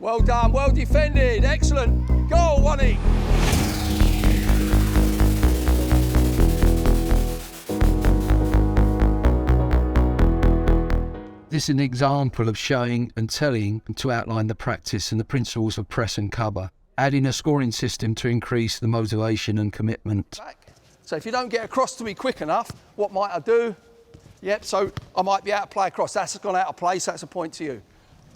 Well done, well defended, excellent. Goal, one each. This is an example of showing and telling to outline the practice and the principles of press and cover, adding a scoring system to increase the motivation and commitment. So if you don't get across to me quick enough, what might I do? Yep, so I might be out of play across. That's gone out of play, so that's a point to you.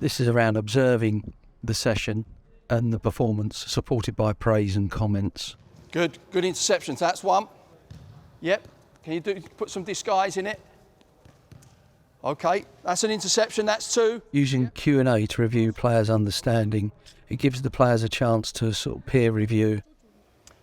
This is around observing the session and the performance, supported by praise and comments. Good interceptions, that's one. Yep, can you put some disguise in it? Okay, that's an interception, that's two. Using Q&A to review players' understanding, it gives the players a chance to sort of peer review.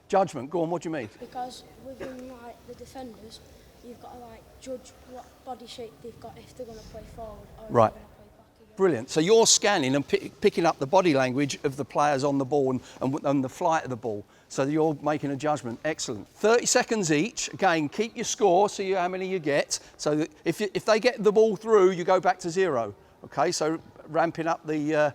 Judgment, go on, what do you mean? Because within the defenders, you've got to judge what body shape they've got if they're going to play forward or if right. they're going to play back again. Brilliant. So you're scanning and picking up the body language of the players on the ball and the flight of the ball. So you're making a judgment. Excellent. 30 seconds each. Again, keep your score, see how many you get. So that if they get the ball through, you go back to 0. Okay, so ramping up the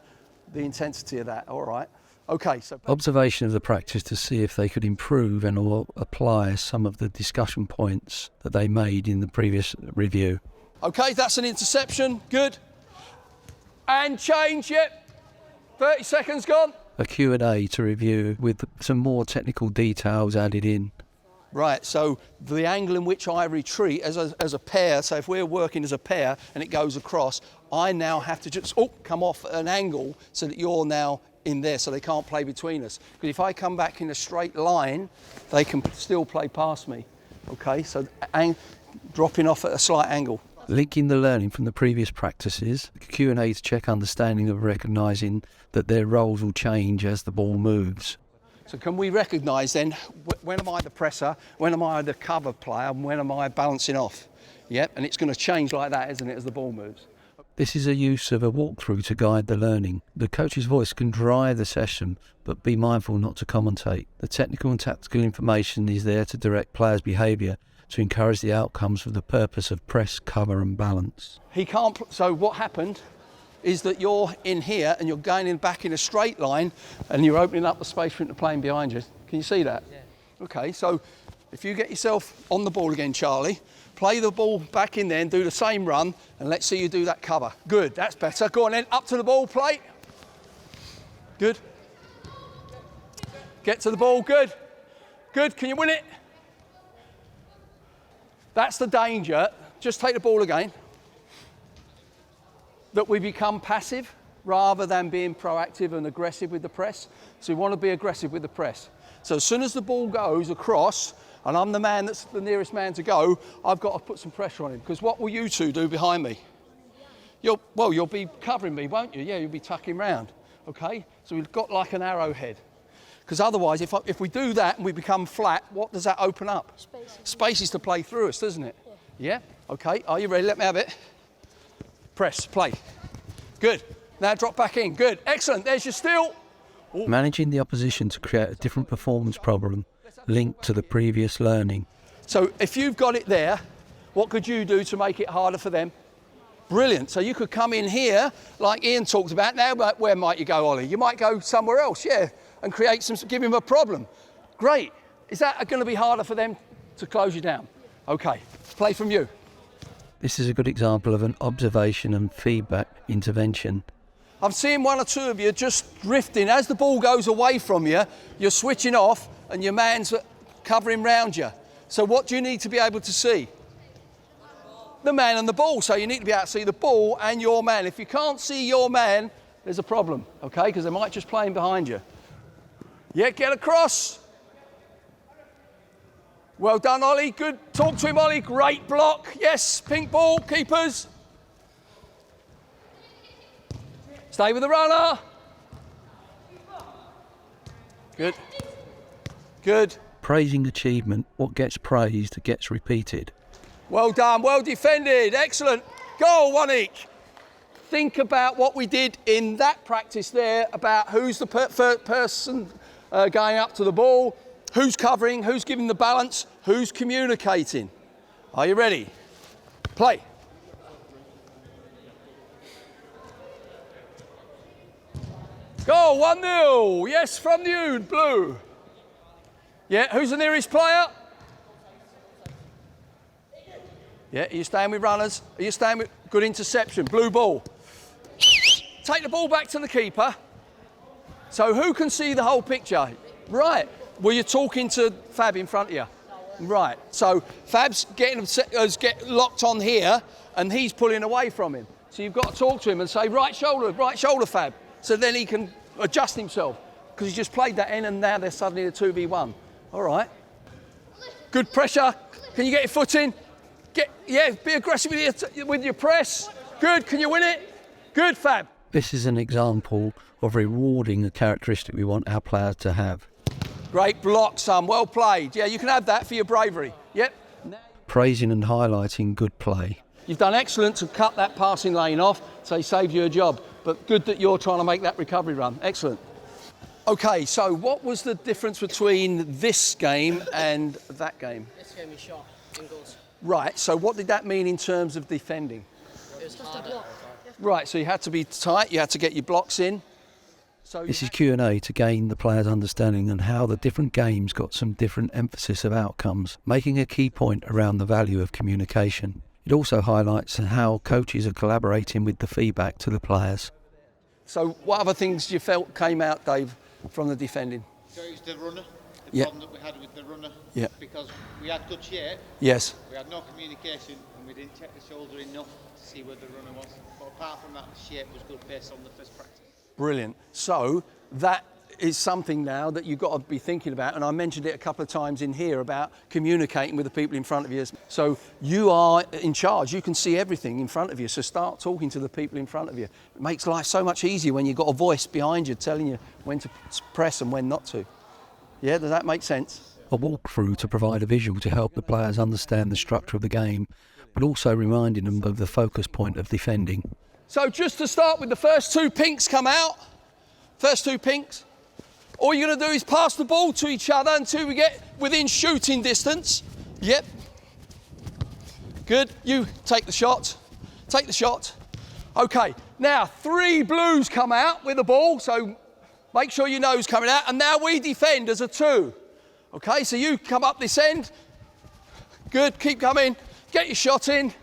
intensity of that. All right. Okay. So observation of the practice to see if they could improve and or apply some of the discussion points that they made in the previous review. Okay, that's an interception. Good. And change. Yep. 30 seconds gone. A Q&A to review with some more technical details added in. Right, so the angle in which I retreat as a pair, so if we're working as a pair and it goes across, I now have to just come off at an angle so that you're now in there so they can't play between us. Because if I come back in a straight line, they can still play past me. Okay, so dropping off at a slight angle. Linking the learning from the previous practices, Q&A to check understanding of recognising that their roles will change as the ball moves. So can we recognise then, when am I the presser, when am I the cover player, and when am I balancing off? Yep, and it's going to change like that, isn't it, as the ball moves? This is a use of a walkthrough to guide the learning. The coach's voice can drive the session, but be mindful not to commentate. The technical and tactical information is there to direct players' behaviour to encourage the outcomes for the purpose of press, cover and balance. He can't, so what happened is that you're in here and you're going back in a straight line and you're opening up the space for him to play behind you. Can you see that? Yeah. Okay, so if you get yourself on the ball again, Charlie, play the ball back in there and do the same run and let's see you do that cover. Good, that's better. Go on then, up to the ball, play. Good. Get to the ball, good. Good, can you win it? That's the danger. Just take the ball again. That we become passive rather than being proactive and aggressive with the press. So we want to be aggressive with the press. So as soon as the ball goes across, and I'm the man that's the nearest man to go, I've got to put some pressure on him. Because what will you two do behind me? You'll be covering me, won't you? Yeah, you'll be tucking round. Okay? So we've got like an arrowhead. Because otherwise, if we do that and we become flat, what does that open up? Spaces to play through us, doesn't it? Yeah? Okay, are you ready? Let me have it. Press, play. Good. Now drop back in. Good. Excellent. There's your steal. Ooh. Managing the opposition to create a different performance problem linked to the previous learning. So if you've got it there, what could you do to make it harder for them? Brilliant. So you could come in here, like Ian talked about. Now, where might you go, Ollie? You might go somewhere else, yeah, and give him a problem. Great. Is that going to be harder for them to close you down? Okay. Play from you. This is a good example of an observation and feedback intervention. I'm seeing one or two of you just drifting. As the ball goes away from you, you're switching off and your man's covering round you. So what do you need to be able to see? The man and the ball. So you need to be able to see the ball and your man. If you can't see your man, there's a problem, okay? Because they might just play him behind you. Yeah, get across. Well done, Ollie. Good. Talk to him, Ollie. Great block. Yes, pink ball, keepers. Stay with the runner. Good. Good. Praising achievement, what gets praised gets repeated. Well done, well defended, excellent. Goal, one each. Think about what we did in that practice there about who's the person going up to the ball, who's covering, who's giving the balance, who's communicating. Are you ready? Play. Go, 1-0. Yes, from you, blue. Yeah, who's the nearest player? Yeah, are you staying with runners? Are you staying with good interception? Blue ball. Take the ball back to the keeper. So who can see the whole picture? Right. Well, you're talking to Fab in front of you. Right. So Fab's getting locked on here, and he's pulling away from him. So you've got to talk to him and say, right shoulder, Fab. So then he can adjust himself, because he just played that in, and now they're suddenly a 2v1. All right. Good pressure. Can you get your foot in? Be aggressive with your press. Good. Can you win it? Good, Fab. This is an example of rewarding a characteristic we want our players to have. Great block, son. Well played. Yeah, you can have that for your bravery. Yep. Praising and highlighting good play. You've done excellent to cut that passing lane off, so he saved you a job. But good that you're trying to make that recovery run. Excellent. Okay, so what was the difference between this game and that game? This game is shot in goals. Right, so what did that mean in terms of defending? It was harder. Right, so you had to be tight, you had to get your blocks in. So This is Q&A to gain the players' understanding and how the different games got some different emphasis of outcomes, making a key point around the value of communication. It also highlights how coaches are collaborating with the feedback to the players. So what other things you felt came out, Dave, from the defending? So it was the runner, the Yeah. problem that we had with the runner. Yeah. Because we had good shape, Yes. we had no communication, and we didn't check the shoulder enough to see where the runner was. But apart from that, the shape was good based on the first practice. Brilliant. So that is something now that you've got to be thinking about, and I mentioned it a couple of times in here about communicating with the people in front of you. So you are in charge, you can see everything in front of you, so start talking to the people in front of you. It makes life so much easier when you've got a voice behind you telling you when to press and when not to. Yeah, does that make sense? A walkthrough to provide a visual to help the players understand the structure of the game, but also reminding them of the focus point of defending. So just to start with, the first two pinks come out. First two pinks. All you're going to do is pass the ball to each other until we get within shooting distance. Yep. Good. You take the shot. Take the shot. Okay. Now, three blues come out with the ball, so make sure you know who's coming out. And now we defend as a two. Okay, so you come up this end. Good. Keep coming. Get your shot in.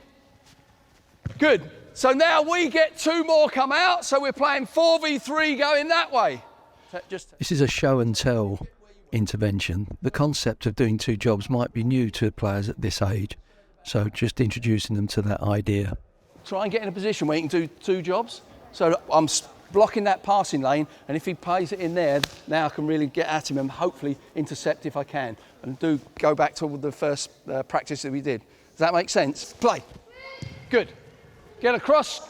Good. So now we get two more come out, so we're playing 4v3 going that way. This is a show and tell intervention. The concept of doing two jobs might be new to players at this age, so just introducing them to that idea. Try and get in a position where you can do two jobs. So I'm blocking that passing lane, and if he plays it in there, now I can really get at him and hopefully intercept if I can. And do go back to the first practice that we did. Does that make sense? Play. Good. Get across.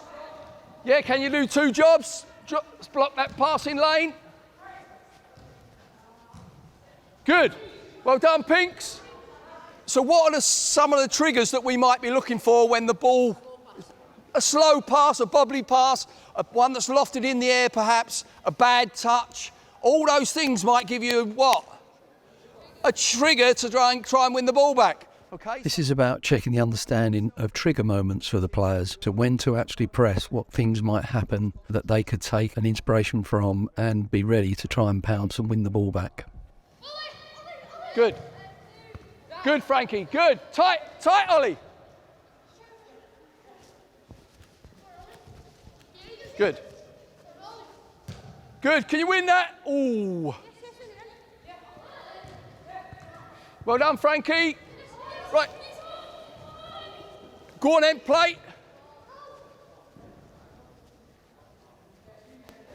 Yeah, can you do two jobs? Block that passing lane. Good. Well done, Pinks. So what are some of the triggers that we might be looking for when the ball, a slow pass, a bobbly pass, one that's lofted in the air perhaps, a bad touch, all those things might give you what? A trigger to try and win the ball back. Okay. This is about checking the understanding of trigger moments for the players, to when to actually press, what things might happen that they could take an inspiration from and be ready to try and pounce and win the ball back. Good. Good, Frankie. Good. Tight, Ollie. Good. Good. Can you win that? Ooh. Well done, Frankie. Right. Go on then, play.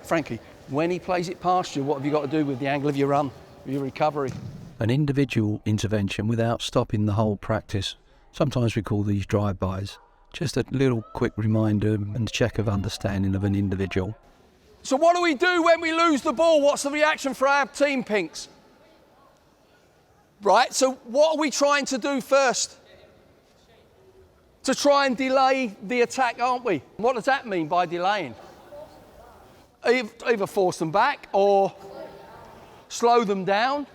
Frankie, when he plays it past you, what have you got to do with the angle of your run, your recovery? An individual intervention without stopping the whole practice. Sometimes we call these drive-bys. Just a little quick reminder and check of understanding of an individual. So what do we do when we lose the ball? What's the reaction for our team, Pinks? Right, so what are we trying to do first? To try and delay the attack, aren't we? What does that mean by delaying? Either force them back or slow them down.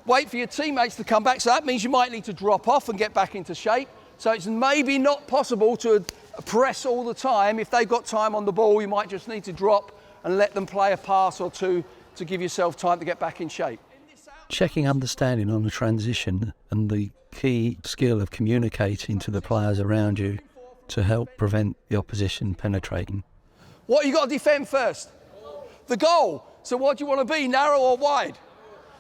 Wait for your teammates to come back. So that means you might need to drop off and get back into shape. So it's maybe not possible to press all the time. If they've got time on the ball, you might just need to drop and let them play a pass or two to give yourself time to get back in shape. Checking understanding on the transition and the key skill of communicating to the players around you to help prevent the opposition penetrating. What you got to defend first? The goal. So what do you want to be, narrow or wide?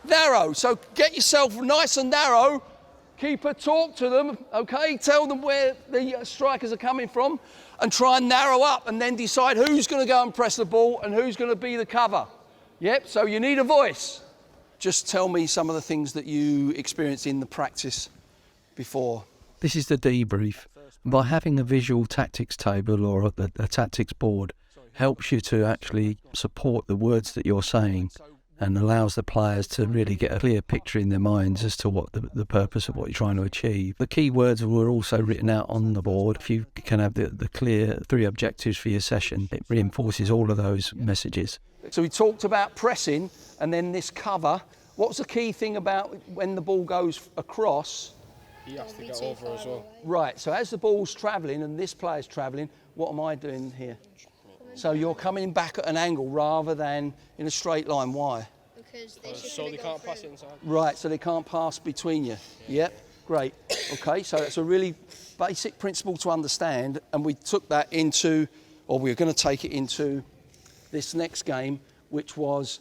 Narrow. So get yourself nice and narrow. Keeper, talk to them, okay? Tell them where the strikers are coming from and try and narrow up and then decide who's going to go and press the ball and who's going to be the cover. Yep, so you need a voice. Just tell me some of the things that you experienced in the practice before. This is the debrief. By having a visual tactics table or a tactics board helps you to actually support the words that you're saying and allows the players to really get a clear picture in their minds as to what the purpose of what you're trying to achieve. The key words were also written out on the board. If you can have the clear 3 objectives for your session, it reinforces all of those messages. So we talked about pressing and then this cover. What's the key thing about when the ball goes across? He has to get over as well. Right, so as the ball's travelling and this player's travelling, what am I doing here? So you're coming back at an angle rather than in a straight line. Why? Because they So they can't pass it inside. Right, so they can't pass between you. Yep, great. Okay, so it's a really basic principle to understand, and we took that into, or we're going to take it into this next game, which was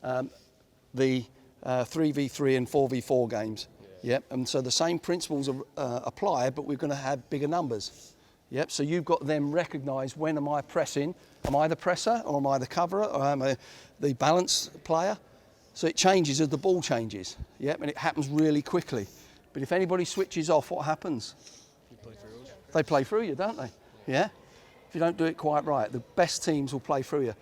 the 3v3 and 4v4 games. Yep, and so the same principles apply, but we're going to have bigger numbers. Yep, so you've got them recognise when am I pressing? Am I the presser or am I the coverer or am I the balance player? So it changes as the ball changes. Yep, and it happens really quickly. But if anybody switches off, what happens? They play through you, don't they? Yeah? If you don't do it quite right, the best teams will play through you.